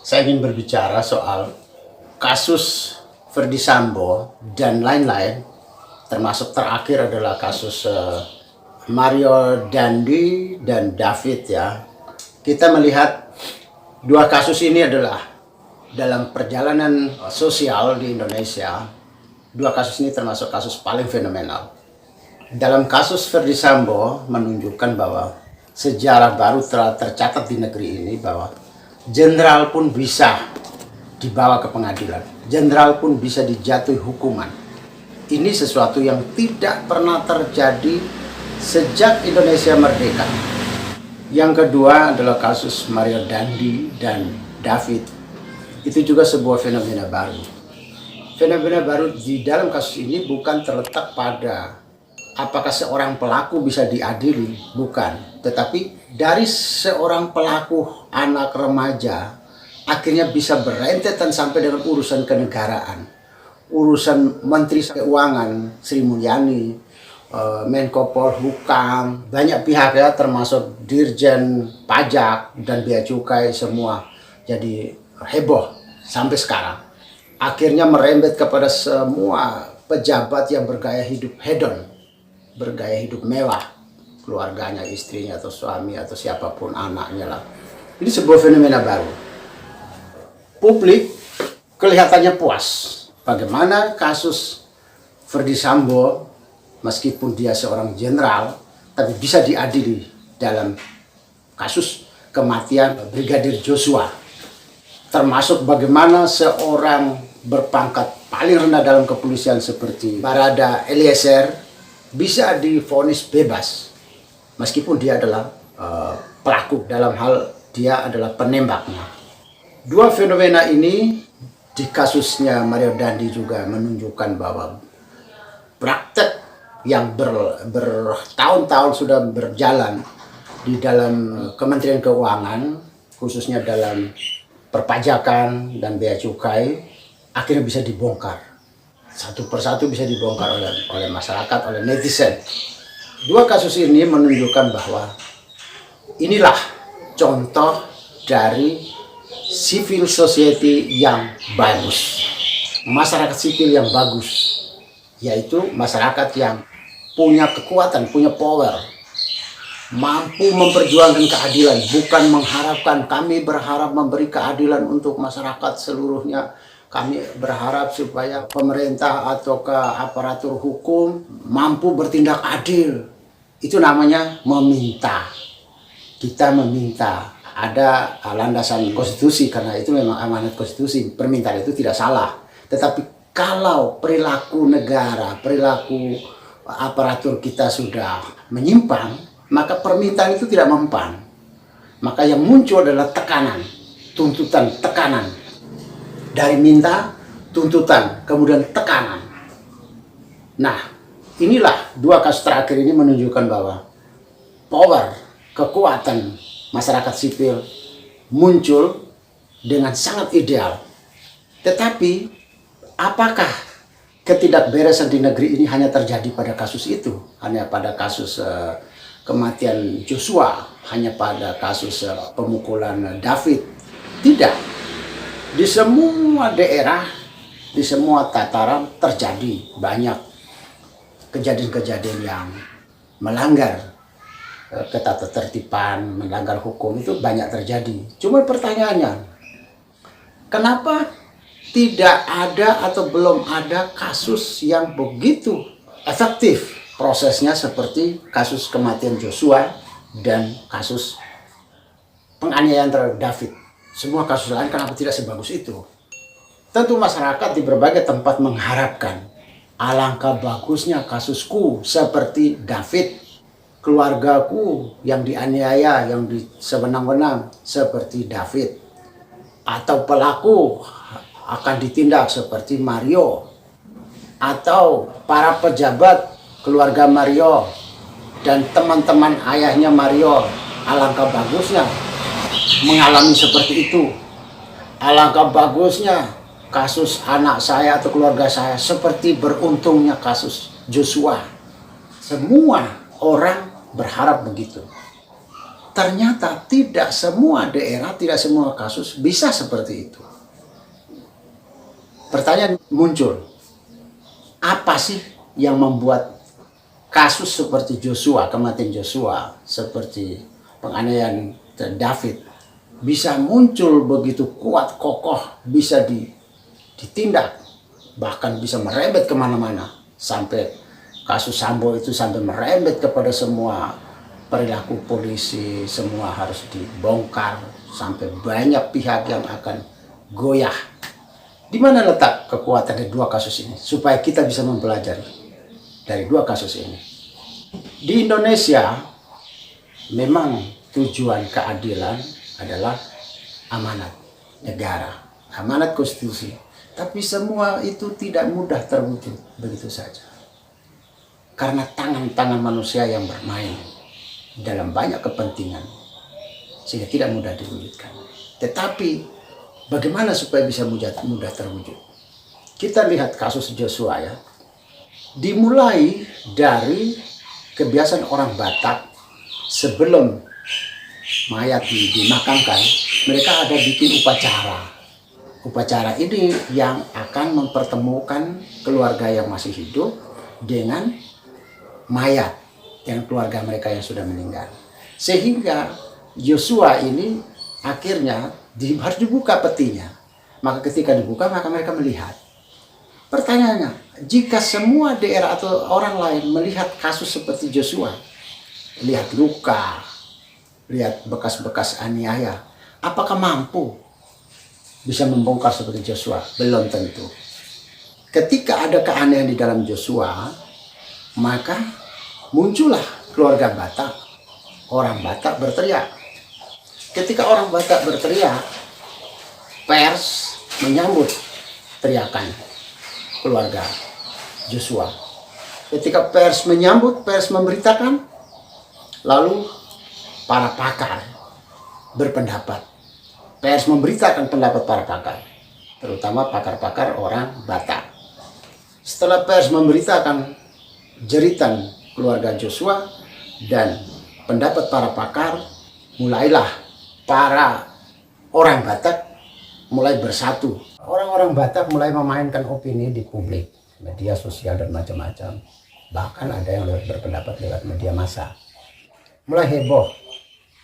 Saya ingin berbicara soal kasus Ferdy Sambo dan lain-lain, termasuk terakhir adalah kasus Mario Dandi dan David ya. Kita melihat dua kasus ini adalah dalam perjalanan sosial di Indonesia, dua kasus ini termasuk kasus paling fenomenal. Dalam kasus Ferdy Sambo menunjukkan bahwa sejarah baru telah tercatat di negeri ini bahwa jenderal pun bisa dibawa ke pengadilan. Jenderal pun bisa dijatuhi hukuman. Ini sesuatu yang tidak pernah terjadi sejak Indonesia merdeka. Yang kedua adalah kasus Mario Dandi dan David. Itu juga sebuah fenomena baru. Fenomena baru di dalam kasus ini bukan terletak pada apakah seorang pelaku bisa diadili, bukan. Tetapi dari seorang pelaku anak remaja akhirnya bisa berentetan sampai dengan urusan kenegaraan. Urusan Menteri Keuangan Sri Mulyani, Menko Polhukam, banyak pihak ya, termasuk Dirjen Pajak dan Bea Cukai, semua jadi heboh sampai sekarang. Akhirnya merembet kepada semua pejabat yang bergaya hidup hedon, bergaya hidup mewah, keluarganya, istrinya atau suami atau siapapun anaknya lah. Ini sebuah fenomena baru. Publik kelihatannya puas bagaimana kasus Ferdy Sambo, meskipun dia seorang jenderal, tapi bisa diadili dalam kasus kematian Brigadir Joshua. Termasuk bagaimana seorang berpangkat paling rendah dalam kepolisian seperti Barada Eliezer bisa divonis bebas, meskipun dia adalah pelaku, dalam hal dia adalah penembaknya. Dua fenomena ini di kasusnya Mario Dandi juga menunjukkan bahwa praktek yang bertahun-tahun sudah berjalan di dalam Kementerian Keuangan, khususnya dalam perpajakan dan bea cukai, akhirnya bisa dibongkar. Satu persatu bisa dibongkar oleh masyarakat, oleh netizen. Dua kasus ini menunjukkan bahwa inilah contoh dari civil society yang bagus, masyarakat sipil yang bagus, yaitu masyarakat yang punya kekuatan, punya power, mampu memperjuangkan keadilan, bukan mengharapkan kami berharap memberi keadilan untuk masyarakat seluruhnya. Kami berharap supaya pemerintah atau ke aparatur hukum mampu bertindak adil. Itu namanya meminta. Kita meminta. Ada landasan konstitusi, karena itu memang amanat konstitusi. Permintaan itu tidak salah. Tetapi kalau perilaku negara, perilaku aparatur kita sudah menyimpang, maka permintaan itu tidak mempan. Maka yang muncul adalah tekanan, tuntutan, tekanan. Dari minta, tuntutan, kemudian tekanan. Nah, inilah dua kasus terakhir ini menunjukkan bahwa power, kekuatan masyarakat sipil muncul dengan sangat ideal. Tetapi apakah ketidakberesan di negeri ini hanya terjadi pada kasus itu? Hanya pada kasus kematian Joshua? Hanya pada kasus pemukulan David? Tidak. Di semua daerah, di semua tataran terjadi banyak kejadian-kejadian yang melanggar ketatatertiban, melanggar hukum, itu banyak terjadi. Cuma pertanyaannya, kenapa tidak ada atau belum ada kasus yang begitu efektif prosesnya seperti kasus kematian Joshua dan kasus penganiayaan terhadap David? Semua kasus lain kenapa tidak sebagus itu? Tentu masyarakat di berbagai tempat mengharapkan, alangkah bagusnya kasusku seperti David, keluargaku yang dianiaya, yang sewenang-wenang seperti David, atau pelaku akan ditindak seperti Mario, atau para pejabat keluarga Mario dan teman-teman ayahnya Mario, alangkah bagusnya mengalami seperti itu. Alangkah bagusnya kasus anak saya atau keluarga saya seperti beruntungnya kasus Joshua. Semua orang berharap begitu. ternyata tidak semua daerah, tidak semua kasus bisa seperti itu. Pertanyaan muncul, apa sih yang membuat kasus seperti Joshua, kematian Joshua, seperti penganiayaan David bisa muncul begitu kuat, kokoh, bisa ditindak, bahkan bisa merembet kemana-mana, sampai kasus Sambo itu sampai merembet kepada semua perilaku polisi, semua harus dibongkar, sampai banyak pihak yang akan goyah. Di mana letak kekuatan dari dua kasus ini? Supaya kita bisa mempelajari dari dua kasus ini. Di Indonesia, memang tujuan keadilan adalah amanat negara, amanat konstitusi. Tapi semua itu tidak mudah terwujud begitu saja. Karena tangan-tangan manusia yang bermain dalam banyak kepentingan, sehingga tidak mudah diwujudkan. Tetapi bagaimana supaya bisa mudah terwujud? Kita lihat kasus Joshua ya. Dimulai dari kebiasaan orang Batak, sebelum mayat dimakamkan, mereka ada bikin upacara. Upacara ini yang akan mempertemukan keluarga yang masih hidup dengan mayat, dengan keluarga mereka yang sudah meninggal. Sehingga Joshua ini akhirnya harus dibuka petinya. Maka ketika dibuka, maka mereka melihat. Pertanyaannya, jika semua daerah atau orang lain melihat kasus seperti Joshua, lihat luka, lihat bekas-bekas aniaya, apakah mampu bisa membongkar seperti Joshua? Belum tentu. Ketika ada keanehan di dalam Joshua, maka muncullah keluarga Batak. Orang Batak berteriak. Ketika orang Batak berteriak, pers menyambut teriakan keluarga Joshua. Ketika pers menyambut, pers memberitakan, lalu para pakar berpendapat. Pers memberitakan pendapat para pakar, terutama pakar-pakar orang Batak. Setelah pers memberitakan jeritan keluarga Joshua dan pendapat para pakar, mulailah para orang Batak mulai bersatu. Orang-orang Batak mulai memainkan opini di publik, media sosial dan macam-macam. Bahkan ada yang berpendapat lewat media massa. Mulai heboh,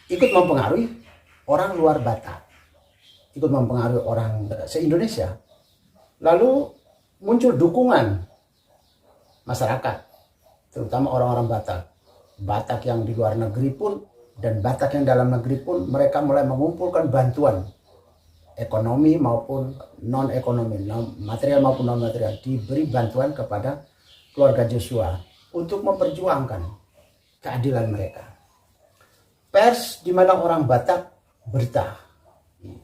ikut mempengaruhi orang luar Batak, ikut mempengaruhi orang se-Indonesia. Lalu muncul dukungan masyarakat, terutama orang-orang Batak. Batak yang di luar negeri pun dan Batak yang dalam negeri pun, mereka mulai mengumpulkan bantuan ekonomi maupun non-ekonomi, material maupun non-material, diberi bantuan kepada keluarga Joshua untuk memperjuangkan keadilan mereka. Pers di mana orang Batak berita,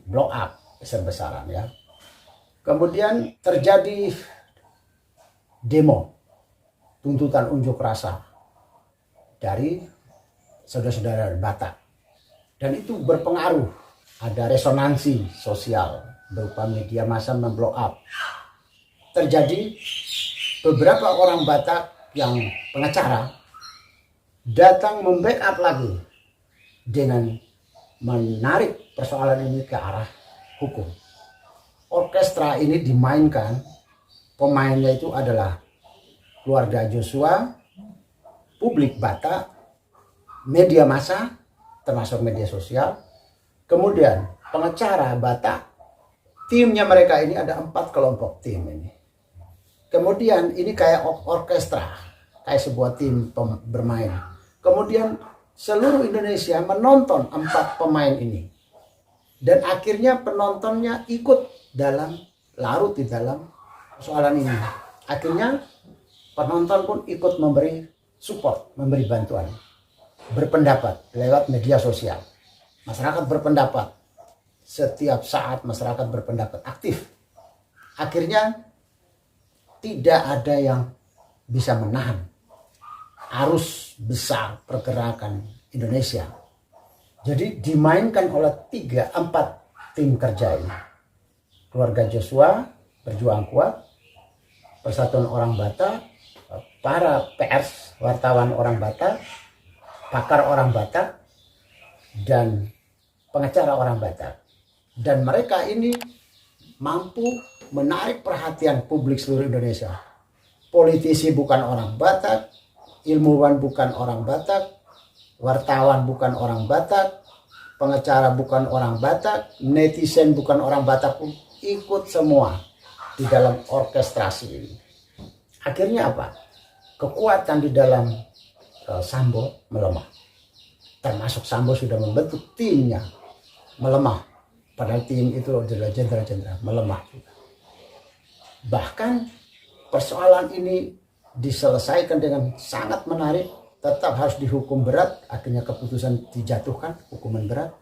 blow up besar-besaran ya. Kemudian terjadi demo, tuntutan unjuk rasa dari saudara-saudara Batak, dan itu berpengaruh. Ada resonansi sosial berupa media massa memblow up. Terjadi beberapa orang Batak yang pengacara datang membackup lagi dengan menarik persoalan ini ke arah hukum. Orkestra ini dimainkan, pemainnya itu adalah keluarga Joshua, publik Batak, media massa termasuk media sosial. Kemudian pengacara Batak, timnya mereka ini ada 4 kelompok tim ini. Kemudian ini kayak orkestra, kayak sebuah tim bermain. Kemudian seluruh Indonesia menonton 4 pemain ini. Dan akhirnya penontonnya ikut larut di dalam persoalan ini. Akhirnya penonton pun ikut memberi support, memberi bantuan, berpendapat lewat media sosial. Masyarakat berpendapat, setiap saat masyarakat berpendapat aktif. Akhirnya tidak ada yang bisa menahan arus besar pergerakan Indonesia. Jadi dimainkan oleh 3-4 tim kerja ini. Keluarga Joshua berjuang kuat, Persatuan Orang Batak, para pers, wartawan orang Batak, pakar orang Batak, dan pengacara orang Batak. Dan mereka ini mampu menarik perhatian publik seluruh Indonesia. Politisi bukan orang Batak, ilmuwan bukan orang Batak, wartawan bukan orang Batak, pengacara bukan orang Batak, netizen bukan orang Batak pun ikut semua di dalam orkestrasi ini. Akhirnya apa? Kekuatan di dalam Sambo melemah. Termasuk Sambo sudah membentuk timnya, melemah. Padahal tim itu adalah jenderal-jenderal, melemah juga. Bahkan persoalan ini diselesaikan dengan sangat menarik, tetap harus dihukum berat, akhirnya keputusan dijatuhkan, hukuman berat.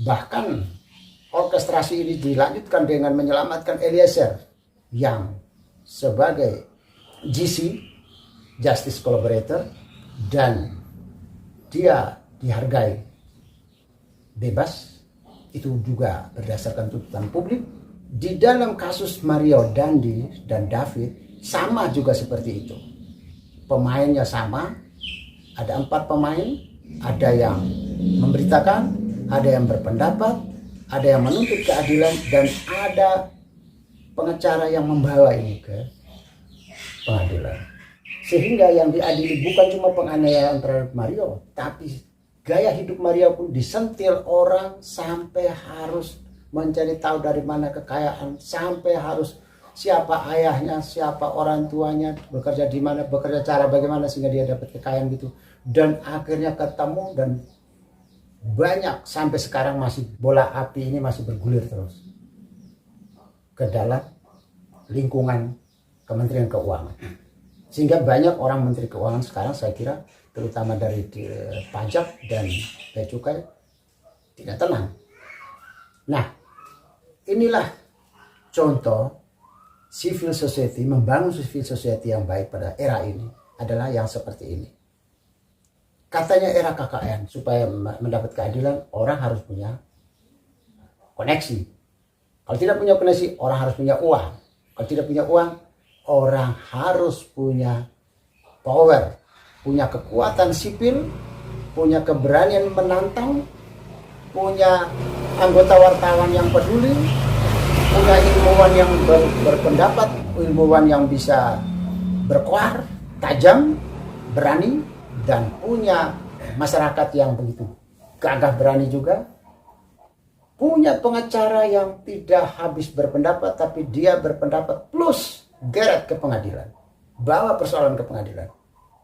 Bahkan orkestrasi ini dilanjutkan dengan menyelamatkan Eliezer yang sebagai GC, Justice Collaborator, dan dia dihargai bebas. Itu juga berdasarkan tuntutan publik. Di dalam kasus Mario Dandi dan David sama juga seperti itu. Pemainnya sama, ada 4 pemain, ada yang memberitakan, ada yang berpendapat, ada yang menuntut keadilan, dan ada pengacara yang membawa ini ke pengadilan. Sehingga yang diadili bukan cuma penganiayaan terhadap Mario, tapi gaya hidup Mario pun disentil orang sampai harus mencari tahu dari mana kekayaan, sampai harus siapa ayahnya, siapa orang tuanya, bekerja di mana, bekerja cara bagaimana sehingga dia dapat kekayaan gitu. Dan akhirnya ketemu, dan banyak sampai sekarang masih bola api ini masih bergulir terus ke dalam lingkungan Kementerian Keuangan. Sehingga banyak orang Menteri Keuangan sekarang, saya kira terutama dari pajak dan bea cukai, tidak tenang. Nah, inilah contoh civil society, membangun civil society yang baik pada era ini adalah yang seperti ini. Katanya era KKN, supaya mendapat keadilan orang harus punya koneksi. Kalau tidak punya koneksi, orang harus punya uang. Kalau tidak punya uang, orang harus punya power, punya kekuatan sipil, punya keberanian menantang, punya anggota wartawan yang peduli, punya ilmuwan yang berpendapat, ilmuwan yang bisa berkoar, tajam, berani, dan punya masyarakat yang begitu gagah berani juga. Punya pengacara yang tidak habis berpendapat, tapi dia berpendapat plus geret ke pengadilan, bawa persoalan ke pengadilan.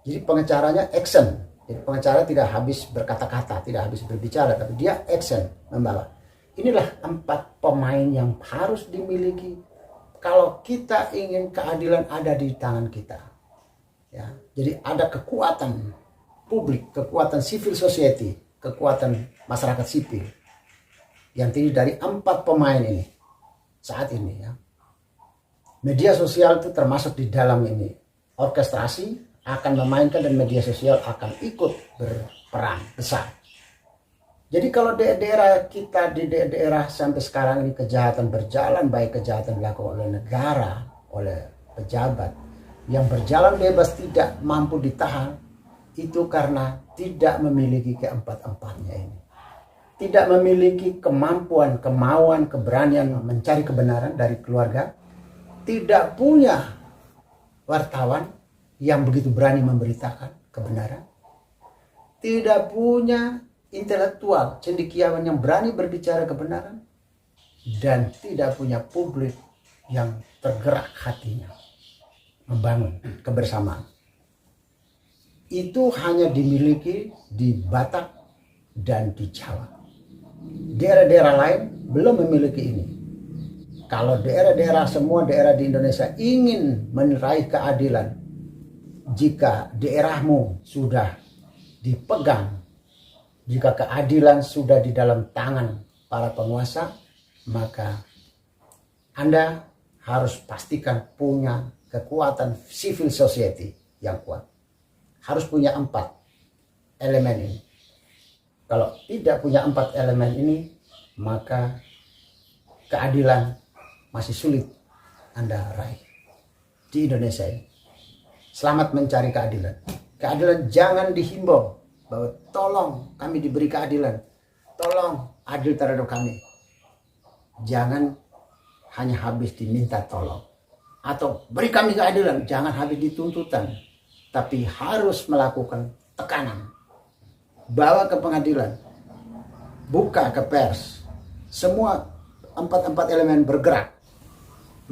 Jadi pengacaranya action. Jadi pengacara tidak habis berkata-kata, tidak habis berbicara, tapi dia action, membawa. Inilah 4 pemain yang harus dimiliki kalau kita ingin keadilan ada di tangan kita. Ya, jadi ada kekuatan publik, kekuatan civil society, kekuatan masyarakat sipil yang terdiri dari 4 pemain ini saat ini. Ya. Media sosial itu termasuk di dalam ini. Orkestrasi akan memainkan dan media sosial akan ikut berperan besar. Jadi kalau daerah kita, di daerah sampai sekarang ini kejahatan berjalan, baik kejahatan dilakukan oleh negara, oleh pejabat yang berjalan bebas tidak mampu ditahan, itu karena tidak memiliki keempat-empatnya ini. Tidak memiliki kemampuan, kemauan, keberanian mencari kebenaran dari keluarga. Tidak punya wartawan yang begitu berani memberitakan kebenaran. Tidak punya intelektual, cendekiawan yang berani berbicara kebenaran. Dan tidak punya publik yang tergerak hatinya membangun kebersamaan. Itu hanya dimiliki di Batak dan di Jawa. Daerah-daerah lain belum memiliki ini. Kalau daerah-daerah, semua daerah di Indonesia ingin meraih keadilan, jika daerahmu sudah dipegang, jika keadilan sudah di dalam tangan para penguasa, maka Anda harus pastikan punya kekuatan civil society yang kuat. Harus punya 4 elemen ini. Kalau tidak punya 4 elemen ini, maka keadilan masih sulit Anda raih di Indonesia ini. Selamat mencari keadilan. Keadilan jangan dihimbau, bahwa tolong kami diberi keadilan, tolong adil terhadap kami. Jangan hanya habis diminta tolong, atau beri kami keadilan, jangan habis dituntutan, tapi harus melakukan tekanan. Bawa ke pengadilan, buka ke pers, semua empat elemen bergerak,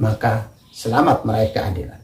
maka selamat meraih keadilan.